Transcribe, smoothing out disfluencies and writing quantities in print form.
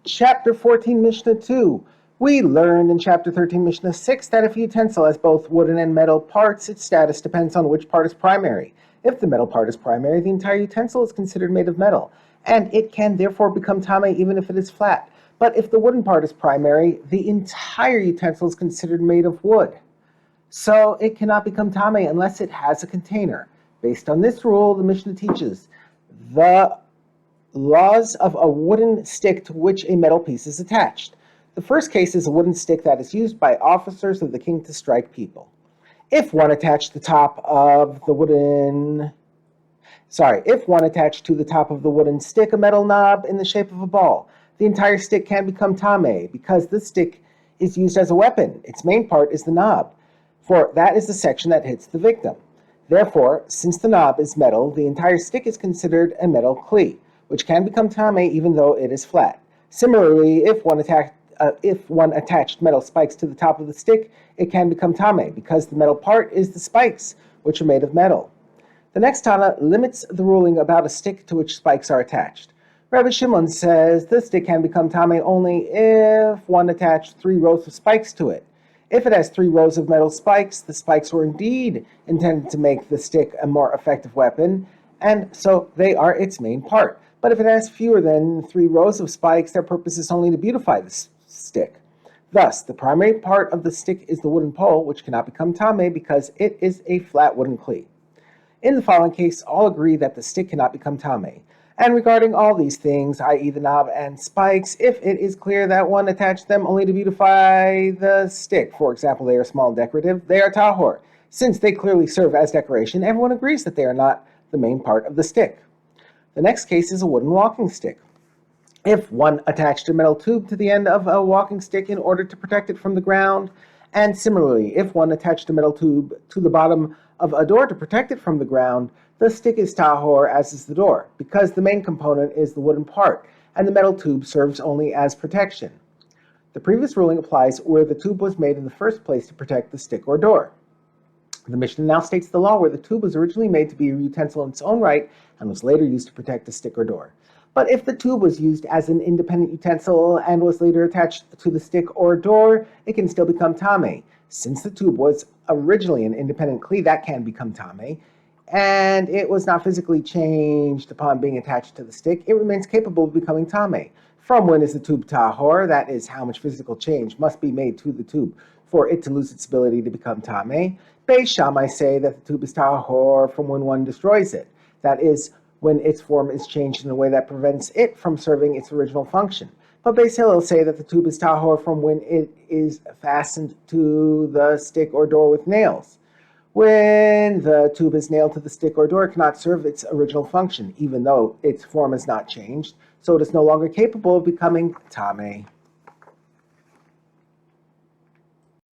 Chapter 14, Mishnah 2. We learned in Chapter 13, Mishnah 6, that if a utensil has both wooden and metal parts, its status depends on which part is primary. If the metal part is primary, the entire utensil is considered made of metal, and it can therefore become tamei even if it is flat. But if the wooden part is primary, the entire utensil is considered made of wood. So it cannot become tamei unless it has a container. Based on this rule, the Mishnah teaches the laws of a wooden stick to which a metal piece is attached. The first case is a wooden stick that is used by officers of the king to strike people. If one attached to the top of the wooden stick a metal knob in the shape of a ball, the entire stick can become tamei because the stick is used as a weapon. Its main part is the knob, for that is the section that hits the victim. Therefore, since the knob is metal, the entire stick is considered a metal kli, which can become tamei even though it is flat. Similarly, if one attached metal spikes to the top of the stick, it can become tamei because the metal part is the spikes, which are made of metal. The next Tana limits the ruling about a stick to which spikes are attached. Rabbi Shimon says the stick can become tamei only if one attached 3 rows of spikes to it. If it has 3 rows of metal spikes, the spikes were indeed intended to make the stick a more effective weapon, and so they are its main part. But if it has fewer than 3 rows of spikes, their purpose is only to beautify the stick. Thus, the primary part of the stick is the wooden pole, which cannot become tamei because it is a flat wooden kli. In the following case, all agree that the stick cannot become tamei. And regarding all these things, i.e. the knob and spikes, if it is clear that one attached them only to beautify the stick, for example, they are small and decorative, they are tahor. Since they clearly serve as decoration, everyone agrees that they are not the main part of the stick. The next case is a wooden walking stick. If one attached a metal tube to the end of a walking stick in order to protect it from the ground, and similarly, if one attached a metal tube to the bottom of a door to protect it from the ground, the stick is tahor, as is the door, because the main component is the wooden part, and the metal tube serves only as protection. The previous ruling applies where the tube was made in the first place to protect the stick or door. The Mishnah now states the law where the tube was originally made to be a utensil in its own right and was later used to protect a stick or door. But if the tube was used as an independent utensil and was later attached to the stick or door, it can still become tamei. Since the tube was originally an independent kli, that can become tamei, and it was not physically changed upon being attached to the stick, it remains capable of becoming tamei. From when is the tube tahor? That is, how much physical change must be made to the tube for it to lose its ability to become tamei. Beis Shammai say that the tube is tahor from when one destroys it. That is, when its form is changed in a way that prevents it from serving its original function. But Beis Hillel say that the tube is tahor from when it is fastened to the stick or door with nails. When the tube is nailed to the stick or door, it cannot serve its original function, even though its form is not changed, so it is no longer capable of becoming tamei.